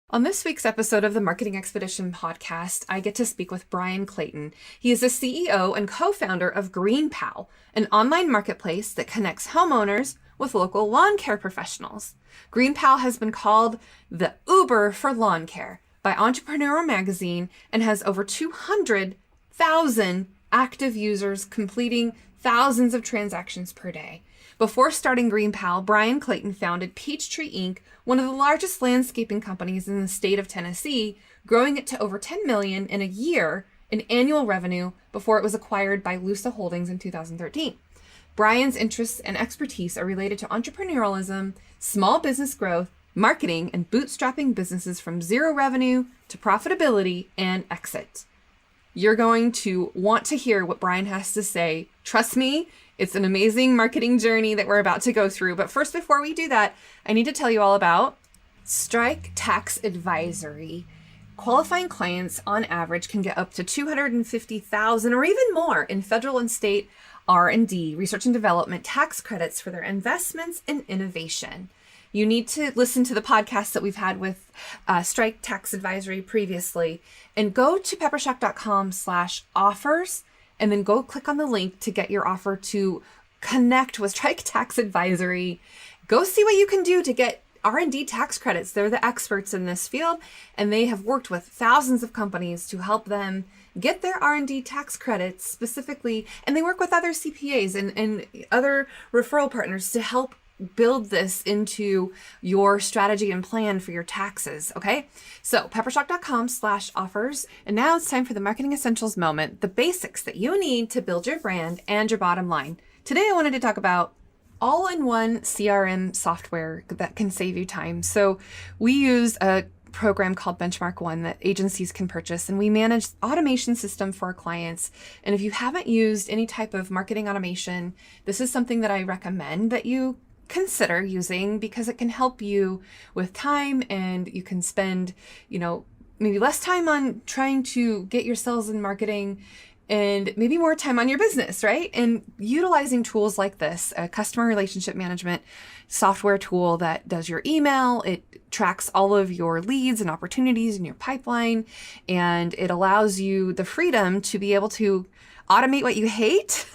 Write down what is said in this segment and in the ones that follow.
On this week's episode of the Marketing Expedition podcast, I get to speak with Bryan Clayton. He is the CEO and co-founder of GreenPal, an online marketplace that connects homeowners with local lawn care professionals. GreenPal has been called the Uber for lawn care by Entrepreneurial magazine and has over 200,000 active users completing thousands of transactions per day. Before starting GreenPal, Bryan Clayton founded Peachtree Inc., one of the largest landscaping companies in the state of Tennessee, growing it to over $10 million in a year in annual revenue before it was acquired by Lusa Holdings in 2013. Bryan's interests and expertise are related to entrepreneurialism, small business growth, marketing, and bootstrapping businesses from zero revenue to profitability and exit. You're going to want to hear what Bryan has to say. Trust me, it's an amazing marketing journey that we're about to go through. But first, before we do that, I need to tell you all about Strike Tax Advisory. Qualifying clients on average can get up to $250,000 or even more in federal and state R&D, research and development tax credits for their investments in innovation. You need to listen to the podcasts that we've had with Strike Tax Advisory previously and go to peppershock.com/offers and then go click on the link to get your offer to connect with Strike Tax Advisory. Go see what you can do to get R&D tax credits. They're the experts in this field, and they have worked with thousands of companies to help them get their R&D tax credits specifically, and they work with other CPAs and other referral partners to help build this into your strategy and plan for your taxes, okay? So peppershock.com/offers. And now it's time for the Marketing Essentials moment, the basics that you need to build your brand and your bottom line. Today, I wanted to talk about all-in-one CRM software that can save you time. So we use a program called Benchmark One that agencies can purchase, and we manage automation system for our clients. And if you haven't used any type of marketing automation, this is something that I recommend that you consider using because it can help you with time, and you can spend, maybe less time on trying to get your sales and marketing and maybe more time on your business, right? And utilizing tools like this, a customer relationship management software tool that does your email, it tracks all of your leads and opportunities in your pipeline, and it allows you the freedom to be able to automate what you hate.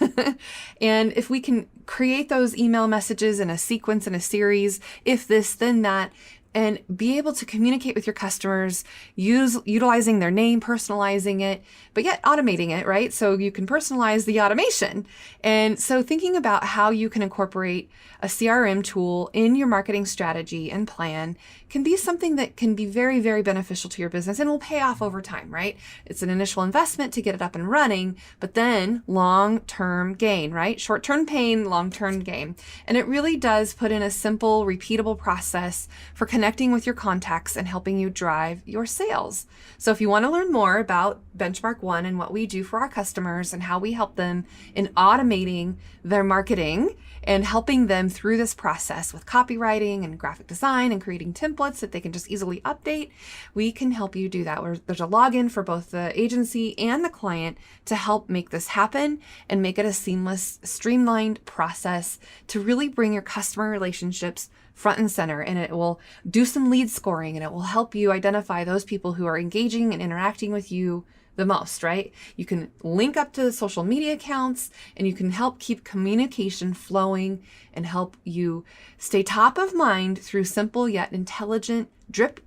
And if we can create those email messages in a sequence, in a series, if this, then that, and be able to communicate with your customers, utilizing their name, personalizing it, but yet automating it, right? So you can personalize the automation. And so thinking about how you can incorporate a CRM tool in your marketing strategy and plan can be something that can be very, very beneficial to your business and will pay off over time, right? It's an initial investment to get it up and running, but then long-term gain, right? Short-term pain, long-term gain. And it really does put in a simple, repeatable process for connecting with your contacts and helping you drive your sales. So if you want to learn more about Benchmark One and what we do for our customers and how we help them in automating their marketing and helping them through this process with copywriting and graphic design and creating templates that they can just easily update, we can help you do that. There's a login for both the agency and the client to help make this happen and make it a seamless, streamlined process to really bring your customer relationships front and center. And it will do some lead scoring, and it will help you identify those people who are engaging and interacting with you the most, right? You can link up to the social media accounts, and you can help keep communication flowing and help you stay top of mind through simple yet intelligent drip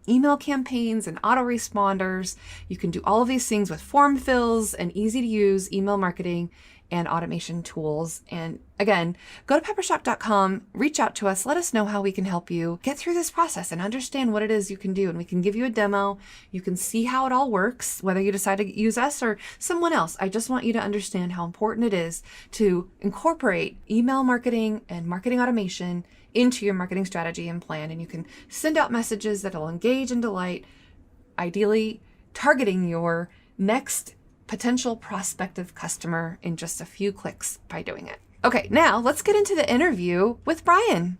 email campaigns and autoresponders. You can do all of these things with form fills and easy to use email marketing and automation tools. And again, go to peppershock.com, reach out to us, let us know how we can help you get through this process and understand what it is you can do. And we can give you a demo. You can see how it all works, whether you decide to use us or someone else. I just want you to understand how important it is to incorporate email marketing and marketing automation into your marketing strategy and plan. And you can send out messages that will engage and delight, ideally targeting your next potential prospective customer in just a few clicks by doing it. Okay, now let's get into the interview with Bryan.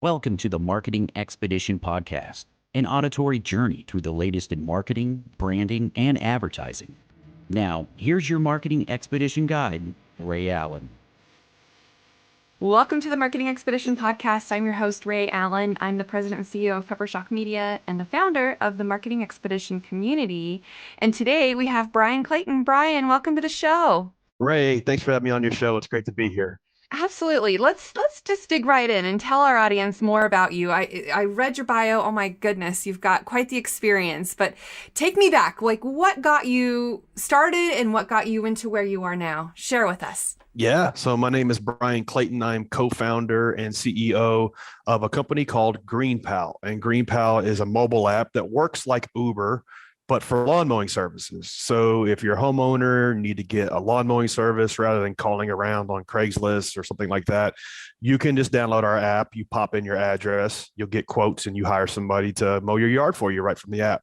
Welcome to the Marketing Expedition podcast, an auditory journey through the latest in marketing, branding, and advertising. Now, here's your Marketing Expedition guide, Ray Allen. Welcome to the Marketing Expedition podcast. I'm your host, Ray Allen. I'm the president and CEO of Peppershock Media and the founder of the Marketing Expedition community. And today we have Bryan Clayton. Bryan, welcome to the show. Ray, thanks for having me on your show. It's great to be here. Absolutely. Let's just dig right in and tell our audience more about you. I read your bio. Oh my goodness, you've got quite the experience. But take me back. Like, what got you started and what got you into where you are now? Share with us. Yeah, so my name is Bryan Clayton. I'm co-founder and CEO of a company called GreenPal. And GreenPal is a mobile app that works like Uber, but for lawn mowing services. So if you're a homeowner, need to get a lawn mowing service rather than calling around on Craigslist or something like that, you can just download our app, you pop in your address, you'll get quotes, and you hire somebody to mow your yard for you right from the app.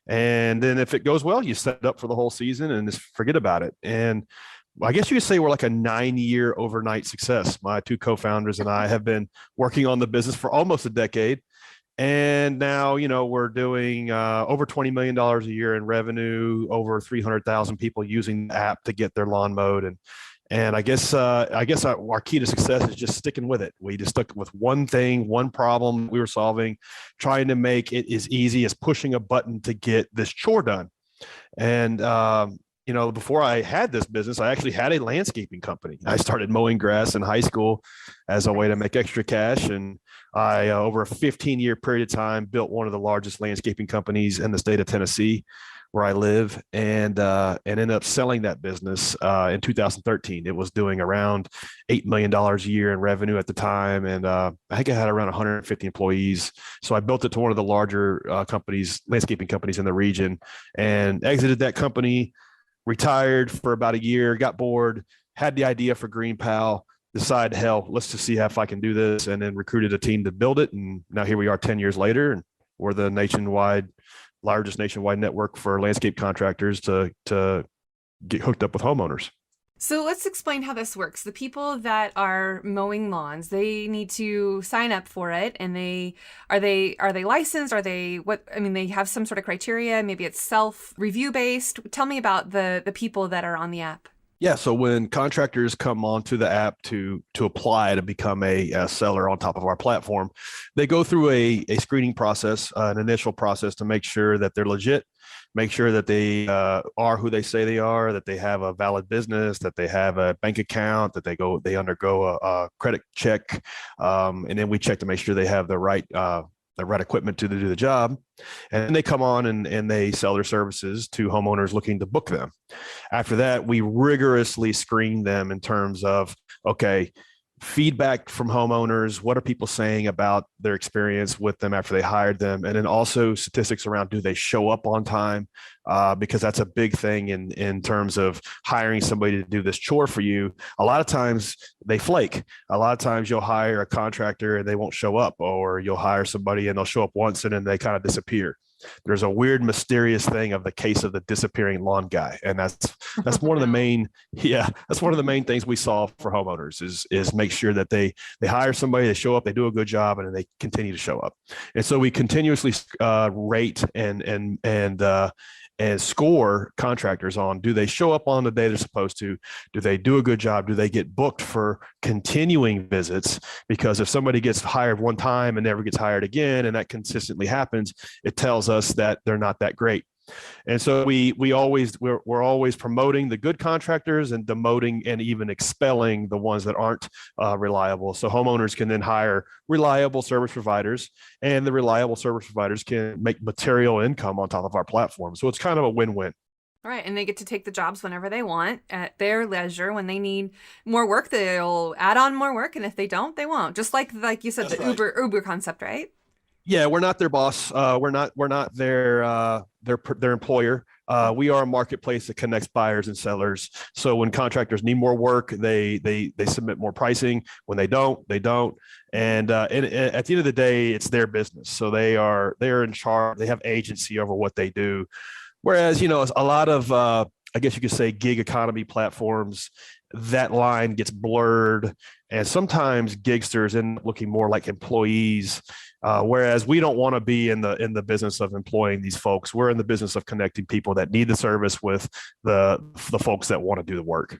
And then if it goes well, you set it up for the whole season and just forget about it. And I guess you could say we're like a 9-year overnight success. My two co-founders and I have been working on the business for almost a decade. And now, we're doing over $20 million a year in revenue, over 300,000 people using the app to get their lawn mowed. And I guess our key to success is just sticking with it. We just stuck with one thing, one problem we were solving, trying to make it as easy as pushing a button to get this chore done. And, before I had this business, I actually had a landscaping company. I started mowing grass in high school as a way to make extra cash. And I, over a 15-year period of time, built one of the largest landscaping companies in the state of Tennessee, where I live, and ended up selling that business in 2013. It was doing around $8 million a year in revenue at the time. And I think I had around 150 employees. So I built it to one of the larger landscaping companies in the region, and exited that company, retired for about a year, got bored, had the idea for GreenPal, decided, hell, let's just see if I can do this, and then recruited a team to build it. And now here we are 10 years later, and we're the largest nationwide network for landscape contractors to get hooked up with homeowners. So let's explain how this works. The people that are mowing lawns, they need to sign up for it, and are they licensed? Are they they have some sort of criteria, maybe it's self-review based. Tell me about the people that are on the app. Yeah, so when contractors come onto the app to apply to become a seller on top of our platform, they go through a screening process, an initial process, to make sure that they're legit, make sure that they are who they say they are, that they have a valid business, that they have a bank account, that they undergo a credit check, and then we check to make sure they have the right equipment to do the job. And then they come on and they sell their services to homeowners looking to book them. After that, we rigorously screen them in terms of, okay, feedback from homeowners. What are people saying about their experience with them after they hired them? And then also statistics around, do they show up on time? Because that's a big thing in terms of hiring somebody to do this chore for you. A lot of times they flake. A lot of times you'll hire a contractor and they won't show up, or you'll hire somebody and they'll show up once and then they kind of disappear. There's a weird, mysterious thing of the case of the disappearing lawn guy, and that's one of the main that's one of the main things we solve for homeowners is make sure that they hire somebody, they show up, they do a good job, and then they continue to show up. And so we continuously rate and score contractors on, do they show up on the day they're supposed to? Do they do a good job? Do they get booked for continuing visits? Because if somebody gets hired one time and never gets hired again, and that consistently happens, it tells us that they're not that great. And so we're always promoting the good contractors and demoting and even expelling the ones that aren't reliable. So homeowners can then hire reliable service providers, and the reliable service providers can make material income on top of our platform. So it's kind of a win-win. All right, and they get to take the jobs whenever they want at their leisure. When they need more work, they'll add on more work, and if they don't, they won't. Just like you said, that's the right. Uber concept, right? Yeah, we're not their boss. We're not their employer. We are a marketplace that connects buyers and sellers. So when contractors need more work, they submit more pricing. When they don't, they don't. And at the end of the day, it's their business. So they're in charge. They have agency over what they do. Whereas, a lot of I guess you could say gig economy platforms, that line gets blurred, and sometimes gigsters end up looking more like employees. Whereas we don't want to be in the business of employing these folks. We're in the business of connecting people that need the service with the folks that want to do the work.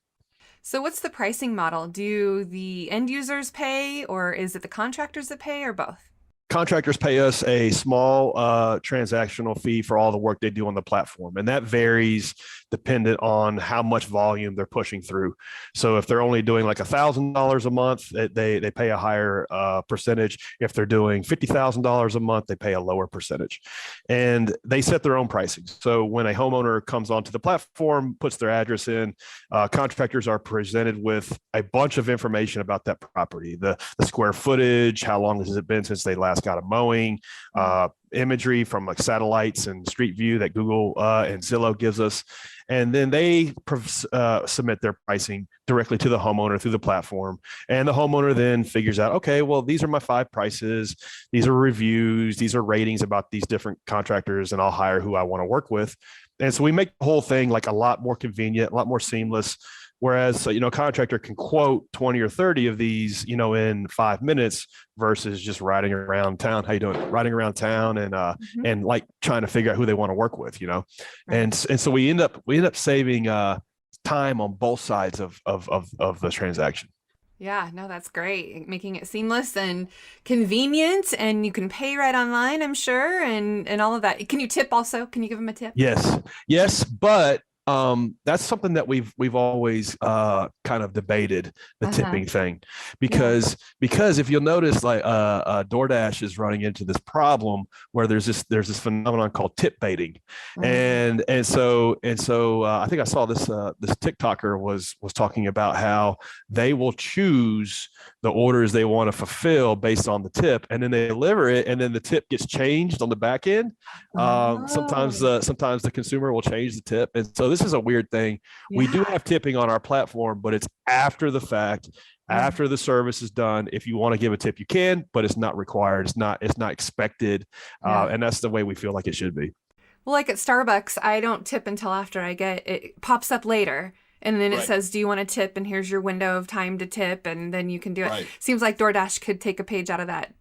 So what's the pricing model? Do the end users pay, or is it the contractors that pay, or both? Contractors pay us a small transactional fee for all the work they do on the platform. And that varies dependent on how much volume they're pushing through. So if they're only doing like $1,000 a month, they pay a higher percentage. If they're doing $50,000 a month, they pay a lower percentage. And they set their own pricing. So when a homeowner comes onto the platform, puts their address in, contractors are presented with a bunch of information about that property, the square footage, how long has it been since they last got a mowing, imagery from like satellites and Street View that Google and Zillow gives us. And then they submit their pricing directly to the homeowner through the platform. And the homeowner then figures out, okay, well, these are my 5 prices. These are reviews. These are ratings about these different contractors, and I'll hire who I want to work with. And so we make the whole thing like a lot more convenient, a lot more seamless. Whereas, a contractor can quote 20 or 30 of these, in 5 minutes versus just riding around town. How you doing? Riding around town and like trying to figure out who they want to work with, Right. And so we end up saving time on both sides of the transaction. Yeah, no, that's great. Making it seamless and convenient, and you can pay right online, I'm sure, and all of that. Can you tip also? Can you give them a tip? Yes, but that's something that we've always kind of debated, the tipping thing, because if you'll notice, like DoorDash is running into this problem where there's this phenomenon called tip baiting, and so I think I saw this TikToker was talking about how they will choose the orders they want to fulfill based on the tip, and then they deliver it, and then the tip gets changed on the back end. Sometimes the consumer will change the tip, and so this is a weird thing. Yeah. We do have tipping on our platform, but it's after the fact, after the service is done. If you want to give a tip, you can, but it's not required. It's not expected. And that's the way we feel like it should be. Well, like at Starbucks, I don't tip until after I get it. Pops up later. And then it says, do you want to tip? And here's your window of time to tip. And then you can do it. Right. Seems like DoorDash could take a page out of that.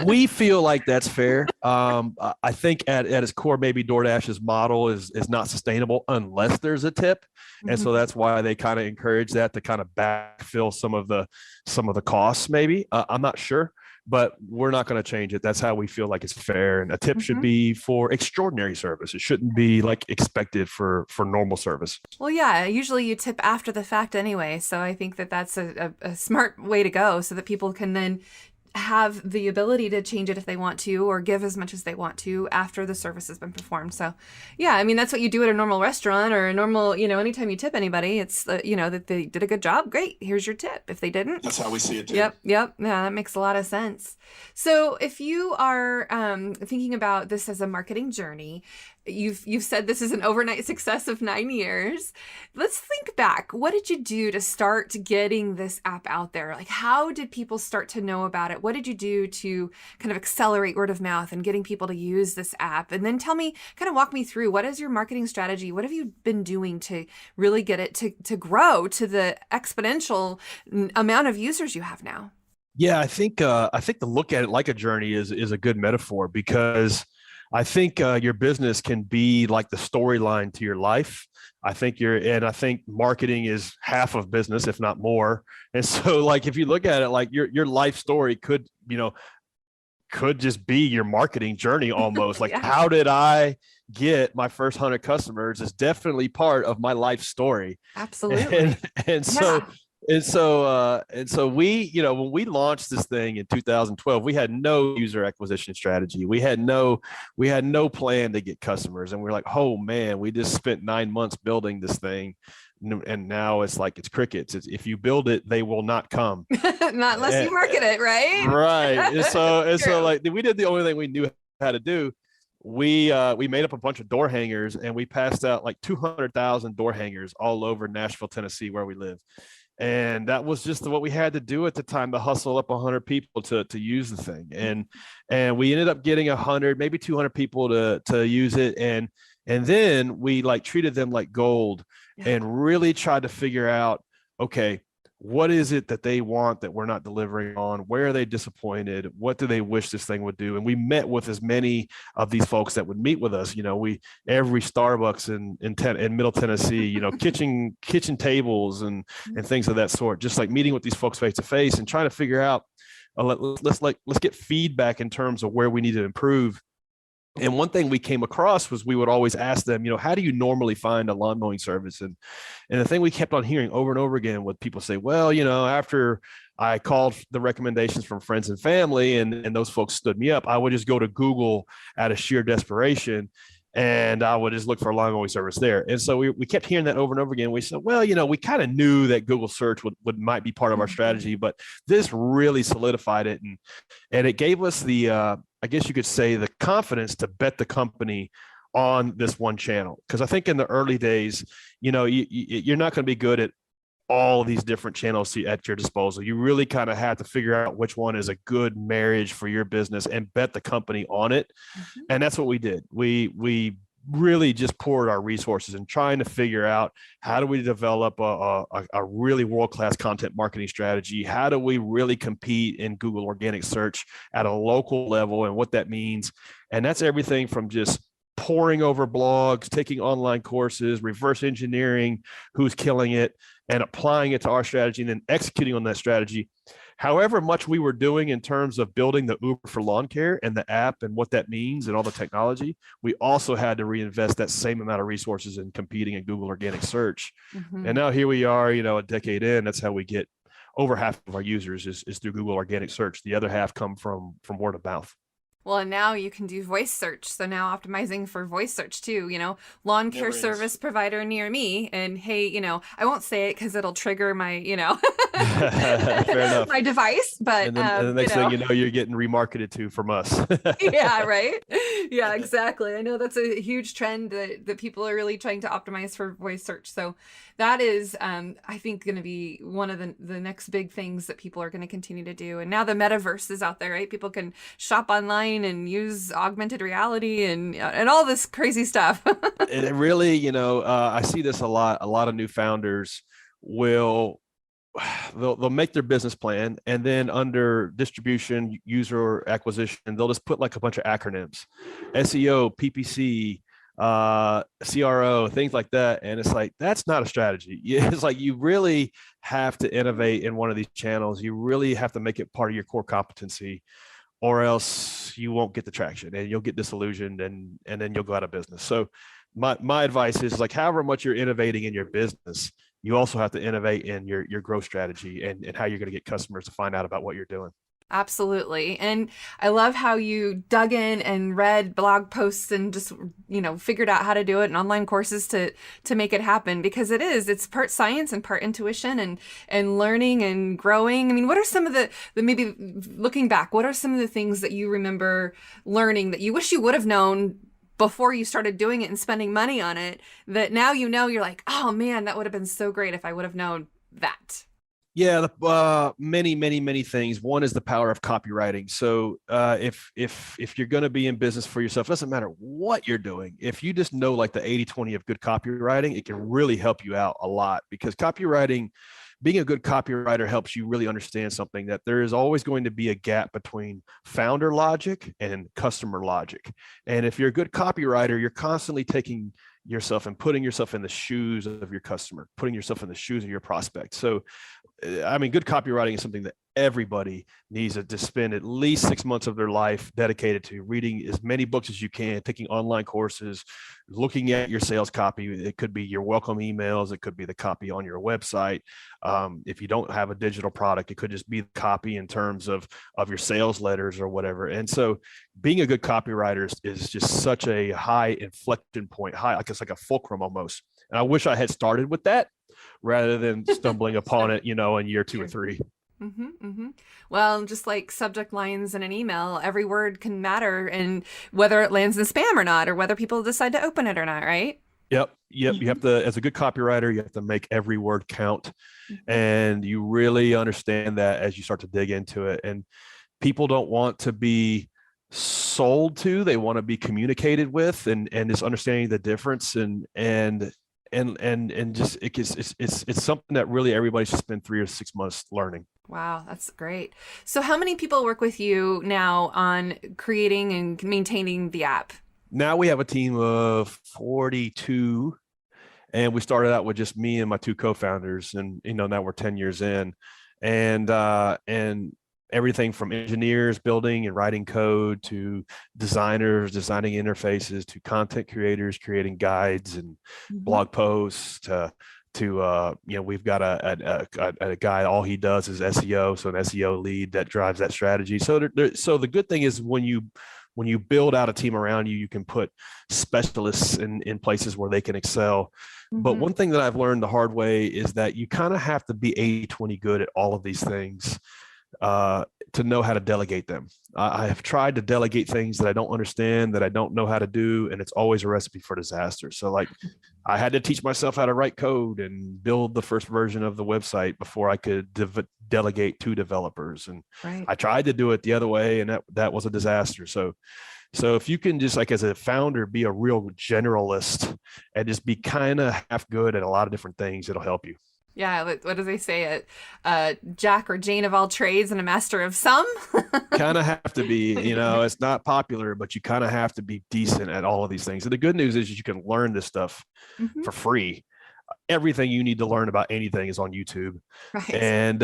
We feel like that's fair. I think at its core, maybe DoorDash's model is not sustainable unless there's a tip. And so that's why they kind of encourage that to kind of backfill some of the costs, maybe. I'm not sure. But we're not going to change it. That's how we feel like it's fair. And a tip should be for extraordinary service. It shouldn't be like expected for normal service. Well, yeah, usually you tip after the fact anyway. So I think that that's a smart way to go, so that people can then have the ability to change it if they want to, or give as much as they want to after the service has been performed. So yeah, I mean, that's what you do at a normal restaurant or a normal, anytime you tip anybody, it's that they did a good job. Great. Here's your tip. If they didn't, that's how we see it too. Yep. Yeah, that makes a lot of sense. So if you are thinking about this as a marketing journey, you've said this is an overnight success of 9 years. Let's think back. What did you do to start getting this app out there? Like, how did people start to know about it? What did you do to kind of accelerate word of mouth and getting people to use this app? And then walk me through, what is your marketing strategy? What have you been doing to really get it to grow to the exponential amount of users you have now? Yeah, I think to look at it like a journey is a good metaphor, because I think your business can be like the storyline to your life. I think marketing is half of business, if not more. And so, like, if you look at it, like your life story could just be your marketing journey almost. Like, how did I get my first 100 customers is definitely part of my life story. Absolutely. And so we, when we launched this thing in 2012, we had no user acquisition strategy. We had no plan to get customers. And we're like, oh man, we just spent 9 months building this thing. And now it's like, it's crickets. If you build it, they will not come. Not unless you market it, right? Right. And so like, we did the only thing we knew how to do. We made up a bunch of door hangers, and we passed out like 200,000 door hangers all over Nashville, Tennessee, where we live. And that was just what we had to do at the time, to hustle up 100 people to use the thing. And we ended up getting 100, maybe 200 people to use it. And then we like treated them like gold and really tried to figure out, okay, what is it that they want that we're not delivering on? Where are they disappointed? What do they wish this thing would do? And we met with as many of these folks that would meet with us. Every Starbucks in Middle Tennessee, kitchen tables and things of that sort. Just like meeting with these folks face to face and trying to figure out, let's get feedback in terms of where we need to improve. And one thing we came across was we would always ask them, how do you normally find a lawn mowing service? And the thing we kept on hearing over and over again with people say, well, after I called the recommendations from friends and family and those folks stood me up, I would just go to Google out of sheer desperation. And I would just look for a lawn mowing service there. And so we kept hearing that over and over again. We said, well, we kind of knew that Google search might be part of our strategy, but this really solidified it. And it gave us the, I guess you could say, the confidence to bet the company on this one channel. Because I think in the early days, you're not going to be good at all these different channels at your disposal. You really kind of have to figure out which one is a good marriage for your business and bet the company on it. Mm-hmm. And that's what we did. We really just poured our resources in trying to figure out, how do we develop a really world-class content marketing strategy? How do we really compete in Google organic search at a local level and what that means? And that's everything from just poring over blogs, taking online courses, reverse engineering who's killing it, and applying it to our strategy and then executing on that strategy. However much we were doing in terms of building the Uber for lawn care and the app and what that means and all the technology, we also had to reinvest that same amount of resources in competing in Google organic search. Mm-hmm. And now here we are, a decade in. That's how we get over half of our users is through Google organic search. The other half come from word of mouth. Well, and now you can do voice search. So now optimizing for voice search too, lawn care service provider near me. And hey, I won't say it because it'll trigger my, Fair enough. my device. But and the next thing you're getting remarketed to from us. Yeah, right. Yeah, exactly. I know that's a huge trend that people are really trying to optimize for voice search. So that is, I think, going to be one of the next big things that people are going to continue to do. And now the metaverse is out there, right? People can shop online and use augmented reality and all this crazy stuff. It really, I see this a lot. A lot of new founders they'll make their business plan, and then under distribution, user acquisition, they'll just put like a bunch of acronyms, SEO, PPC, CRO, things like that. And it's like, that's not a strategy. It's like, you really have to innovate in one of these channels. You really have to make it part of your core competency, or else you won't get the traction and you'll get disillusioned and then you'll go out of business. So my advice is, like, however much you're innovating in your business, you also have to innovate in your growth strategy and how you're going to get customers to find out about what you're doing. Absolutely. And I love how you dug in and read blog posts and just, figured out how to do it and online courses to make it happen, because it's part science and part intuition and learning and growing. I mean, what are some of the maybe looking back, what are some of the things that you remember learning that you wish you would have known before you started doing it and spending money on it, that now you're like, oh man, that would have been so great if I would have known that? Yeah, many things. One is the power of copywriting. So if you're going to be in business for yourself, it doesn't matter what you're doing. If you just know like the 80-20 of good copywriting, it can really help you out a lot, because being a good copywriter helps you really understand something, that there is always going to be a gap between founder logic and customer logic. And if you're a good copywriter, you're constantly taking yourself and putting yourself in the shoes of your customer, putting yourself in the shoes of your prospect. So, good copywriting is something that everybody needs to spend at least 6 months of their life dedicated to, reading as many books as you can, taking online courses, looking at your sales copy. It could be your welcome emails. It could be the copy on your website. If you don't have a digital product, it could just be the copy in terms of your sales letters or whatever. And so being a good copywriter is just such a high inflection point, I guess like a fulcrum almost. And I wish I had started with that rather than stumbling upon it, in year 2 or 3. Mm-hmm, mm-hmm. Well, just like subject lines in an email, every word can matter, and whether it lands in spam or not, or whether people decide to open it or not, right? Yep. You have to, as a good copywriter, you have to make every word count. And you really understand that as you start to dig into it. And people don't want to be sold to, they want to be communicated with, and just understanding the difference and and just it's something that really everybody should spend 3 or 6 months learning. Wow, that's great. So how many people work with you now on creating and maintaining the app? Now we have a team of 42, and we started out with just me and my two co-founders, and now we're 10 years in, and everything from engineers building and writing code to designers designing interfaces to content creators creating guides and blog posts we've got a guy, all he does is SEO, so an SEO lead that drives that strategy. So so the good thing is when you build out a team around you, you can put specialists in places where they can excel. But one thing that I've learned the hard way is that you kind of have to be 80-20 good at all of these things to know how to delegate them. I have tried to delegate things that I don't understand, that I don't know how to do, and it's always a recipe for disaster. So like I had to teach myself how to write code and build the first version of the website before I could delegate to developers. And I tried to do it the other way, and that was a disaster. So if you can just, like, as a founder, be a real generalist and just be kind of half good at a lot of different things, it'll help you. Yeah, what do they say? Jack or Jane of all trades and a master of some? Kind of have to be, it's not popular, but you kind of have to be decent at all of these things. And the good news is you can learn this stuff for free. Everything you need to learn about anything is on YouTube. Right. And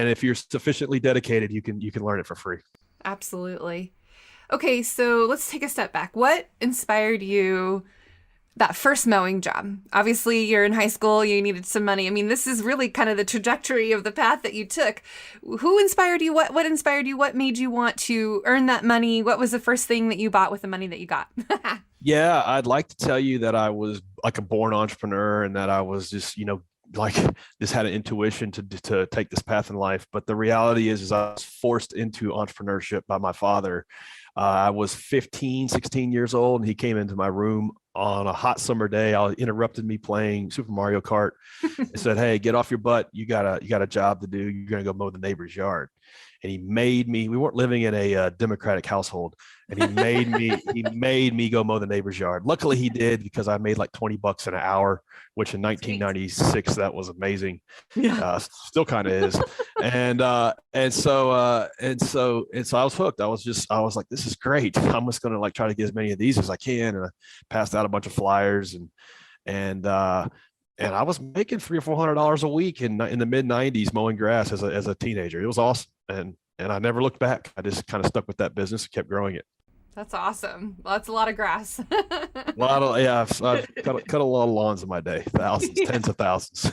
if you're sufficiently dedicated, you can learn it for free. Absolutely. Okay, so let's take a step back. What inspired you that first mowing job? Obviously, you're in high school, you needed some money. I mean, this is really kind of the trajectory of the path that you took. Who inspired you? What inspired you? What made you want to earn that money? What was the first thing that you bought with the money that you got? Yeah, I'd like to tell you that I was like a born entrepreneur and that I was just, like just had an intuition to take this path in life. But the reality is I was forced into entrepreneurship by my father. I was 15, 16 years old, and he came into my room on a hot summer day. Interrupted me playing Super Mario Kart and said, "Hey, get off your butt. You got a job to do. You're going to go mow the neighbor's yard." And he made me, we weren't living in a Democratic household, and he made me go mow the neighbor's yard. Luckily he did, because I made like $20 an hour, which in 1996, that was amazing. Yeah. Still kind of is. And so I was hooked. I was like, this is great. I'm just going to like try to get as many of these as I can. And I passed out a bunch of flyers and I was making $300 or $400 a week in the mid 90s mowing grass as a teenager. It was awesome. And I never looked back. I just kind of stuck with that business and kept growing it. That's awesome. Well, that's a lot of grass. I've cut a lot of lawns in my day, thousands, tens of thousands.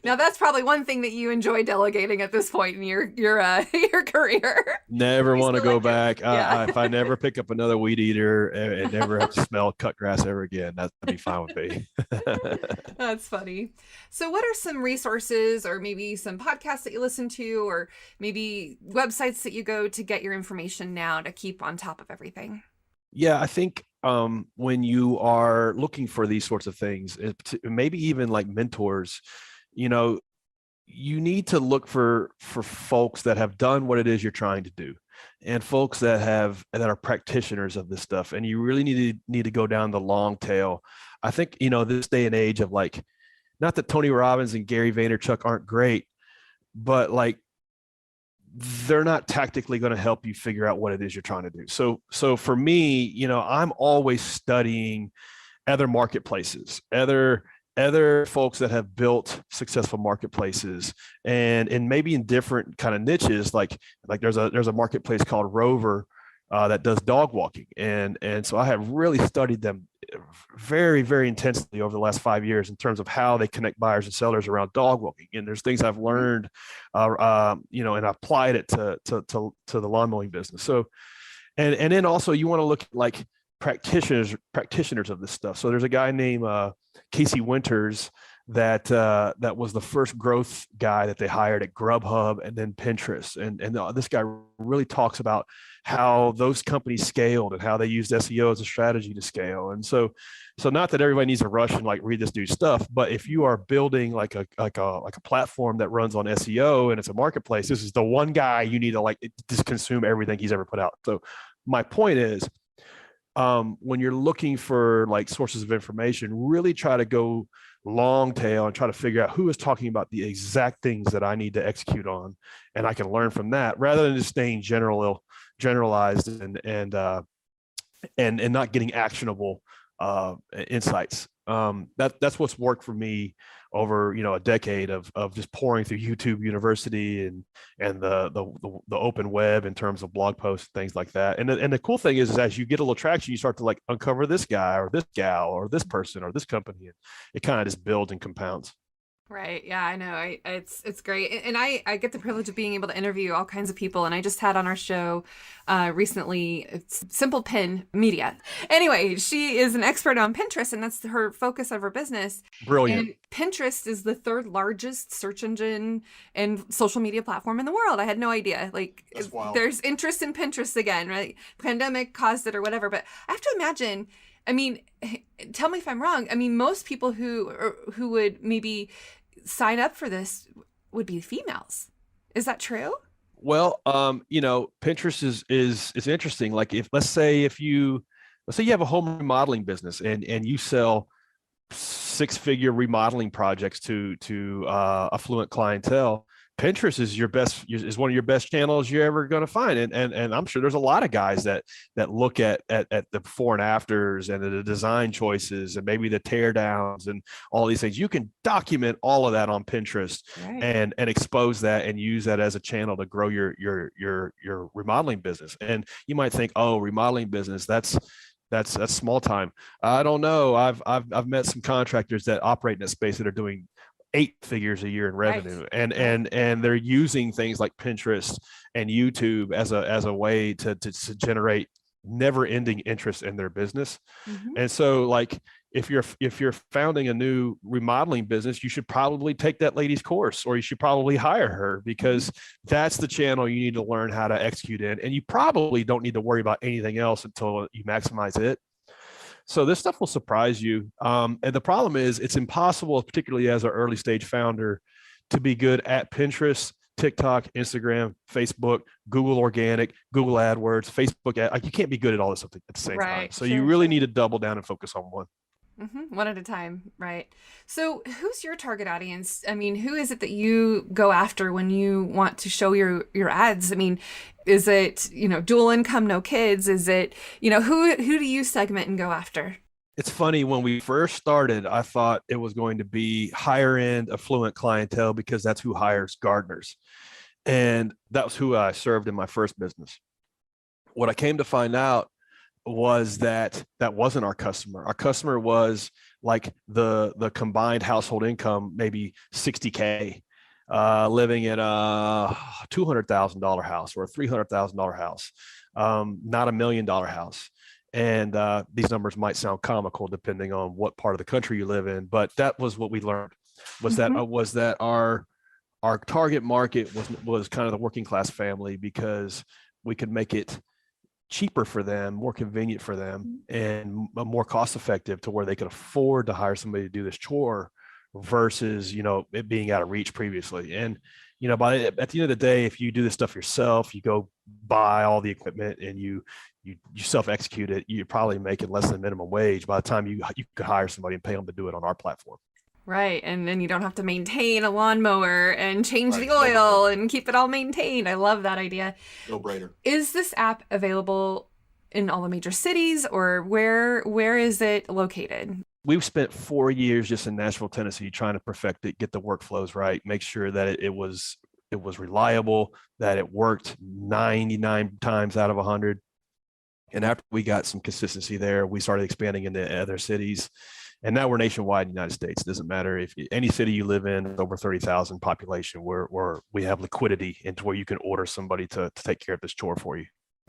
Now that's probably one thing that you enjoy delegating at this point in your career. Never want to go back. If I never pick up another weed eater and never have to smell cut grass ever again, that'd be fine with me. That's funny. So what are some resources or maybe some podcasts that you listen to, or maybe websites that you go to get your information now to keep on top of everything? Yeah, I think when you are looking for these sorts of things, maybe even like mentors, you need to look for folks that have done what it is you're trying to do, and folks that are practitioners of this stuff. And you really need to go down the long tail. I think, this day and age of, like, not that Tony Robbins and Gary Vaynerchuk aren't great, but like, they're not tactically going to help you figure out what it is you're trying to do. So for me, I'm always studying other marketplaces, other folks that have built successful marketplaces, and maybe in different kind of niches. Like there's a marketplace called Rover that does dog walking, and so I have really studied them very, very intensely over the last 5 years in terms of how they connect buyers and sellers around dog walking. And there's things I've learned, and I applied it to the lawn mowing business. So, and then also you want to look at like practitioners of this stuff. So there's a guy named Casey Winters that was the first growth guy that they hired at Grubhub and then Pinterest. And this guy really talks about how those companies scaled and how they used SEO as a strategy to scale. And so not that everybody needs to rush and like read this dude's stuff, but if you are building like a platform that runs on SEO and it's a marketplace, this is the one guy you need to like just consume everything he's ever put out. So my point is, when you're looking for like sources of information, really try to go long tail and try to figure out who is talking about the exact things that I need to execute on, and I can learn from that rather than just staying generalized and not getting actionable insights. That's what's worked for me over a decade of just pouring through YouTube University and the open web in terms of blog posts, things like that. And the cool thing is as you get a little traction, you start to like uncover this guy or this gal or this person or this company. It kind of just builds and compounds. Right. Yeah, I know. It's great. And I get the privilege of being able to interview all kinds of people. And I just had on our show recently, it's Simple Pin Media. Anyway, she is an expert on Pinterest, and that's her focus of her business. Brilliant. And Pinterest is the third largest search engine and social media platform in the world. I had no idea. Like, there's interest in Pinterest again, right? Pandemic caused it or whatever. But I have to imagine, I mean, tell me if I'm wrong. I mean, most people who would maybe sign up for this would be females. Is that true? Well, Pinterest is interesting. Like let's say you have a home remodeling business and you sell 6-figure remodeling projects to affluent clientele. Pinterest is one of your best channels you're ever going to find. And I'm sure there's a lot of guys that look at the before and afters and the design choices and maybe the tear downs and all these things. You can document all of that on Pinterest, right, and expose that and use that as a channel to grow your remodeling business. And you might think, oh, remodeling business, that's small time. I don't know. I've met some contractors that operate in that space that are doing 8 figures a year in revenue, right, and they're using things like Pinterest and YouTube as a way to generate never-ending interest in their business. Mm-hmm. And so, like, if you're founding a new remodeling business, you should probably take that lady's course, or you should probably hire her, because that's the channel you need to learn how to execute in, and you probably don't need to worry about anything else until you maximize it. So this stuff will surprise you. And the problem is it's impossible, particularly as an early stage founder, to be good at Pinterest, TikTok, Instagram, Facebook, Google Organic, Google AdWords, Facebook. You can't be good at all this at the same time. So you really need to double down and focus on one. Mm-hmm. One at a time. Right. So who's your target audience? I mean, who is it that you go after when you want to show your ads? I mean, is it, dual income, no kids? Is it, who do you segment and go after? It's funny, when we first started, I thought it was going to be higher end affluent clientele because that's who hires gardeners. And that was who I served in my first business. What I came to find out was that wasn't our customer. Our customer was like the combined household income, maybe $60K, living in a $200,000 house or a $300,000 house, not $1 million house. And these numbers might sound comical depending on what part of the country you live in, but that was what we learned, was that our target market was kind of the working class family, because we could make it cheaper for them, more convenient for them, and more cost effective to where they could afford to hire somebody to do this chore versus, it being out of reach previously. And, at the end of the day, if you do this stuff yourself, you go buy all the equipment and you self-execute it, you're probably making less than minimum wage by the time you could hire somebody and pay them to do it on our platform. Right. And then you don't have to maintain a lawnmower and change the oil and keep it all maintained. I love that idea. No brainer. Is this app available in all the major cities, or where is it located? We've spent 4 years just in Nashville, Tennessee, trying to perfect it, get the workflows right, make sure that it was reliable, that it worked 99 times out of 100. And after we got some consistency there, we started expanding into other cities. And now we're nationwide in the United States. It doesn't matter if any city you live in, over 30,000 population, where we have liquidity into where you can order somebody to take care of this chore for you.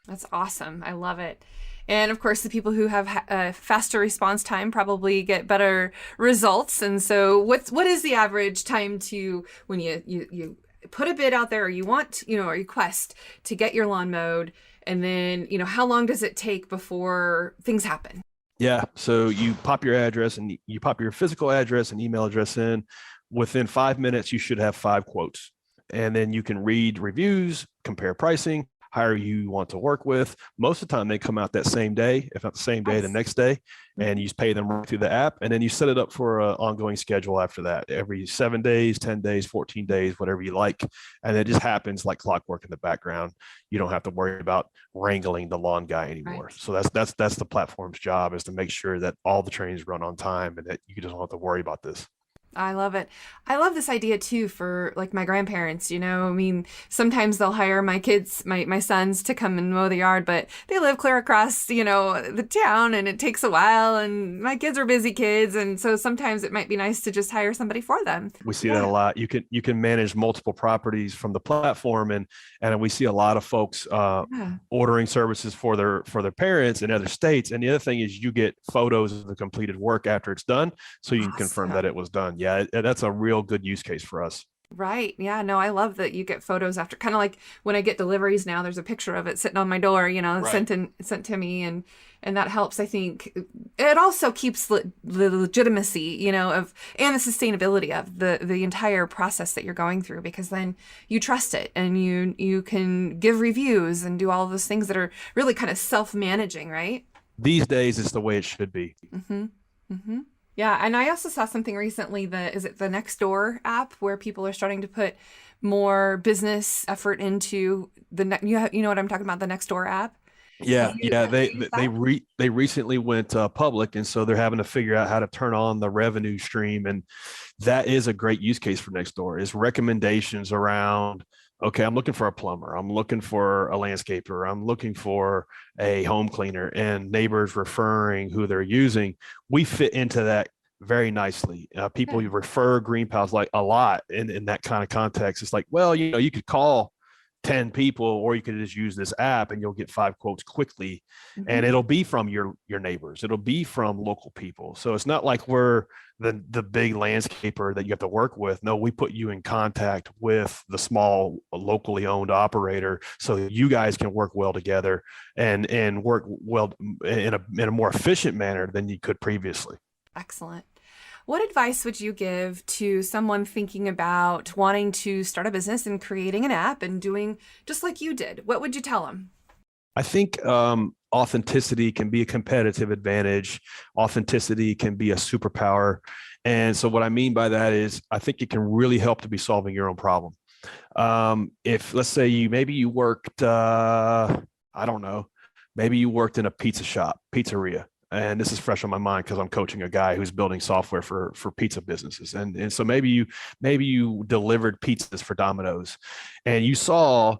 That's awesome. I love it. And of course, the people who have a faster response time probably get better results. And so what is the average time to when you put a bid out there, or you want, a request to get your lawn mowed, and then, how long does it take before things happen? Yeah. So you pop your address and you pop your physical address and email address in. Within 5 minutes, you should have 5 quotes. And then you can read reviews, compare pricing, hire who you want to work with. Most of the time they come out that same day, if not the same day, the next day, and you pay them right through the app. And then you set it up for an ongoing schedule after that, every 7 days, 10 days, 14 days, whatever you like. And it just happens like clockwork in the background. You don't have to worry about wrangling the lawn guy anymore. Right. So that's the platform's job, is to make sure that all the trains run on time and that you just don't have to worry about this. I love it. I love this idea too for like my grandparents, you know, I mean, sometimes they'll hire my kids, my sons to come and mow the yard, but they live clear across, you know, the town and it takes a while and my kids are busy kids. And so sometimes it might be nice to just hire somebody for them. We see that a lot. You can manage multiple properties from the platform, and we see a lot of folks ordering services for their parents in other states. And the other thing is you get photos of the completed work after it's done, so you can confirm that it was done. Yeah, that's a real good use case for us. Right. Yeah, no, I love that you get photos after, kind of like when I get deliveries now, there's a picture of it sitting on my door, you know, right, sent to me. And that helps. I think it also keeps the legitimacy, you know, and the sustainability of the entire process that you're going through, because then you trust it and you can give reviews and do all of those things that are really kind of self-managing, right? These days, it's the way it should be. Mm-hmm. Mm-hmm. Yeah, and I also saw something recently, is it the Nextdoor app, where people are starting to put more business effort into you know what I'm talking about, the Nextdoor app? Yeah, they recently went public, and so they're having to figure out how to turn on the revenue stream, and that is a great use case for Nextdoor, is recommendations around, okay, I'm looking for a plumber, I'm looking for a landscaper, I'm looking for a home cleaner, and neighbors referring who they're using. We fit into that very nicely. People refer GreenPals like a lot in that kind of context. It's like, well, you know, you could call 10 people, or you could just use this app and you'll get 5 quotes quickly. Mm-hmm. And it'll be from your neighbors. It'll be from local people. So it's not like we're the big landscaper that you have to work with. No, we put you in contact with the small locally owned operator, so that you guys can work well together and work well in a more efficient manner than you could previously. Excellent. What advice would you give to someone thinking about wanting to start a business and creating an app and doing just like you did? What would you tell them? I think authenticity can be a competitive advantage. Authenticity can be a superpower. And so what I mean by that is, I think it can really help to be solving your own problem. If, let's say, you worked, I don't know, maybe you worked in a pizzeria. And this is fresh on my mind because I'm coaching a guy who's building software for pizza businesses. And so maybe you delivered pizzas for Domino's, and you saw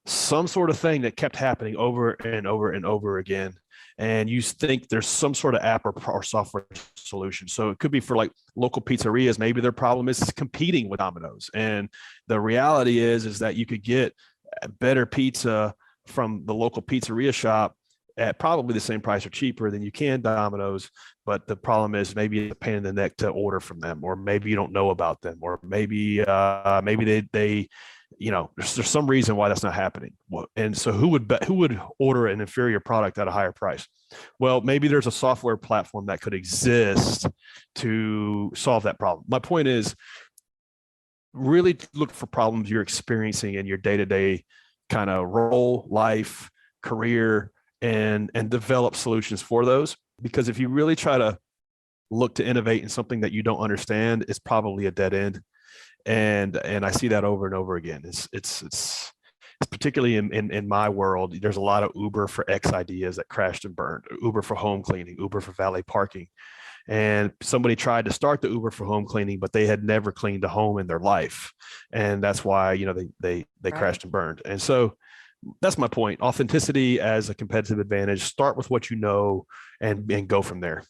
some sort of thing that kept happening over and over and over again. And you think there's some sort of app or software solution. So it could be for like local pizzerias. Maybe their problem is competing with Domino's. And the reality is that you could get better pizza from the local pizzeria shop at probably the same price or cheaper than you can Domino's. But the problem is, maybe it's a pain in the neck to order from them, or maybe you don't know about them, or maybe they you know, there's some reason why that's not happening. And so who would order an inferior product at a higher price? Well, maybe there's a software platform that could exist to solve that problem. My point is, really look for problems you're experiencing in your day-to-day kind of role, life, career, and develop solutions for those. Because if you really try to look to innovate in something that you don't understand, it's probably a dead end. And I see that over and over again. It's particularly in my world, there's a lot of Uber for X ideas that crashed and burned. Uber for home cleaning, Uber for valet parking. And somebody tried to start the Uber for home cleaning, but they had never cleaned a home in their life. And that's why, you know, they crashed and burned. And so that's my point. Authenticity as a competitive advantage. Start with what you know and go from there.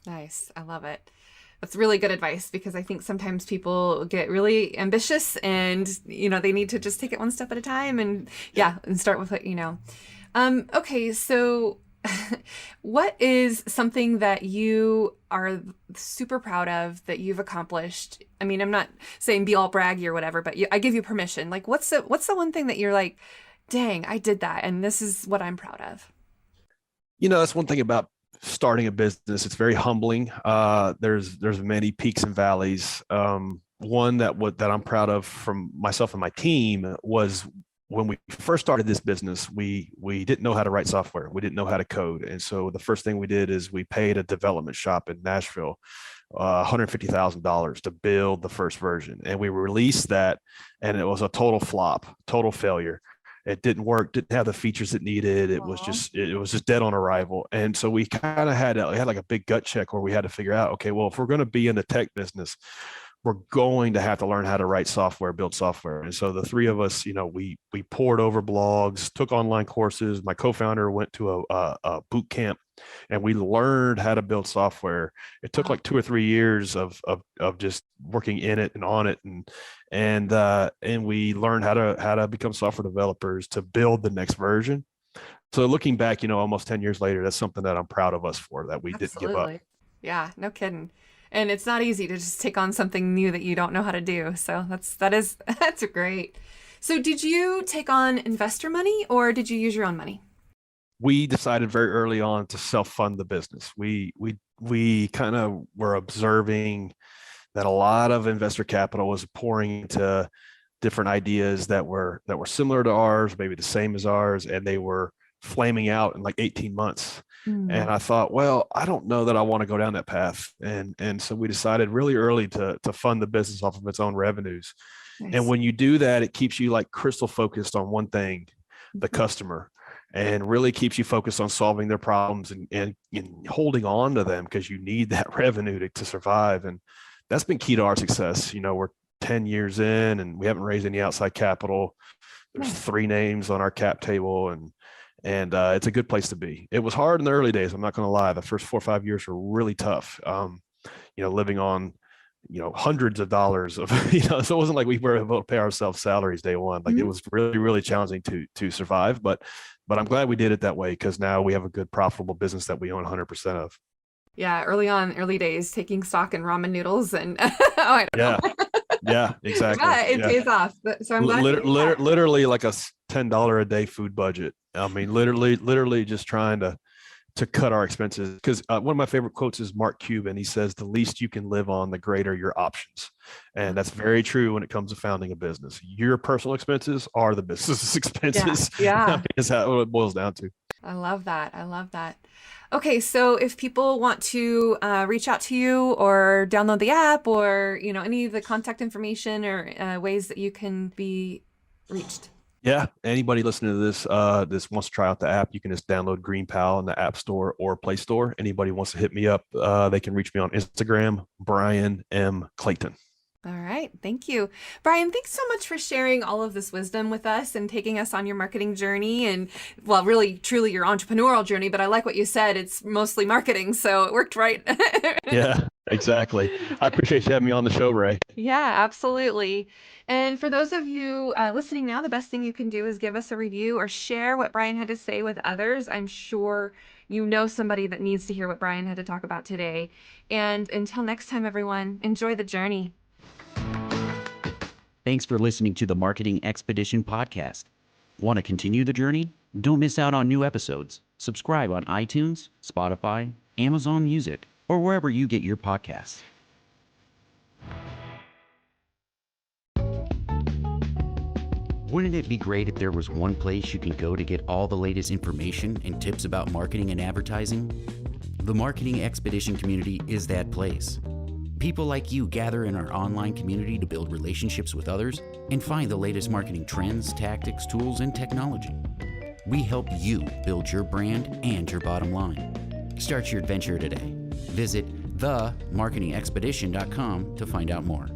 Nice. I love it. That's really good advice, because I think sometimes people get really ambitious and, you know, they need to just take it one step at a time and start with what you know. Okay. So what is something that you are super proud of that you've accomplished? I mean, I'm not saying be all braggy or whatever, but I give you permission. Like, what's the one thing that you're like, dang, I did that, and this is what I'm proud of? You know, that's one thing about starting a business. It's very humbling. There's many peaks and valleys. One that I'm proud of from myself and my team was when we first started this business, we didn't know how to write software. We didn't know how to code. And so the first thing we did is we paid a development shop in Nashville $150,000 to build the first version. And we released that, and it was a total flop, total failure. It didn't work, didn't have the features it needed. It was just dead on arrival. And so we kind of had like a big gut check where we had to figure out, okay, well, if we're going to be in the tech business, we're going to have to learn how to write software, build software. And so the three of us, we poured over blogs, took online courses. My co-founder went to a boot camp, and we learned how to build software. It took like 2 or 3 years of just working in it and on it, and we learned how to become software developers to build the next version. So looking back, almost 10 years later, that's something that I'm proud of us for, that we didn't give up. Yeah, no kidding. And it's not easy to just take on something new that you don't know how to do. So that's great. So did you take on investor money, or did you use your own money? We decided very early on to self-fund the business. We kind of were observing that a lot of investor capital was pouring into different ideas that were similar to ours, maybe the same as ours, and they were flaming out in like 18 months. And I thought, well, I don't know that I want to go down that path. And so we decided really early to fund the business off of its own revenues. Nice. And when you do that, it keeps you like crystal focused on one thing, the customer, and really keeps you focused on solving their problems and holding on to them, because you need that revenue to survive. And that's been key to our success. We're 10 years in, and we haven't raised any outside capital. There's 3 names on our cap table, and it's a good place to be. It was hard in the early days. I'm not going to lie. The first 4 or 5 years were really tough. Living on, hundreds of dollars of, so it wasn't like we were able to pay ourselves salaries day one. Like it was really, really challenging to survive. But I'm glad we did it that way, because now we have a good profitable business that we own 100% of. Yeah. Early days, taking stock in ramen noodles and I don't know. Yeah, exactly. Yeah, it pays off. So I'm glad. Literally like a $10 a day food budget. I mean, literally just trying to cut our expenses. Because one of my favorite quotes is Mark Cuban. He says, "The least you can live on, the greater your options." And that's very true when it comes to founding a business. Your personal expenses are the business's expenses. Yeah. Is how it boils down to. I love that. Okay, so if people want to reach out to you or download the app, or any of the contact information or ways that you can be reached. Yeah, anybody listening to this wants to try out the app, you can just download GreenPal in the App Store or Play Store. Anybody wants to hit me up, they can reach me on Instagram, Bryan M. Clayton. All right. Thank you. Bryan, thanks so much for sharing all of this wisdom with us and taking us on your marketing journey, and, well, really, truly your entrepreneurial journey. But I like what you said. It's mostly marketing, so it worked right. Yeah, exactly. I appreciate you having me on the show, Ray. Yeah, absolutely. And for those of you listening now, the best thing you can do is give us a review or share what Bryan had to say with others. I'm sure you know somebody that needs to hear what Bryan had to talk about today. And until next time, everyone, enjoy the journey. Thanks for listening to the Marketing Expedition podcast. Want to continue the journey? Don't miss out on new episodes. Subscribe on iTunes, Spotify, Amazon Music, or wherever you get your podcasts. Wouldn't it be great if there was one place you can go to get all the latest information and tips about marketing and advertising? The Marketing Expedition community is that place. People like you gather in our online community to build relationships with others and find the latest marketing trends, tactics, tools, and technology. We help you build your brand and your bottom line. Start your adventure today. Visit themarketingexpedition.com to find out more.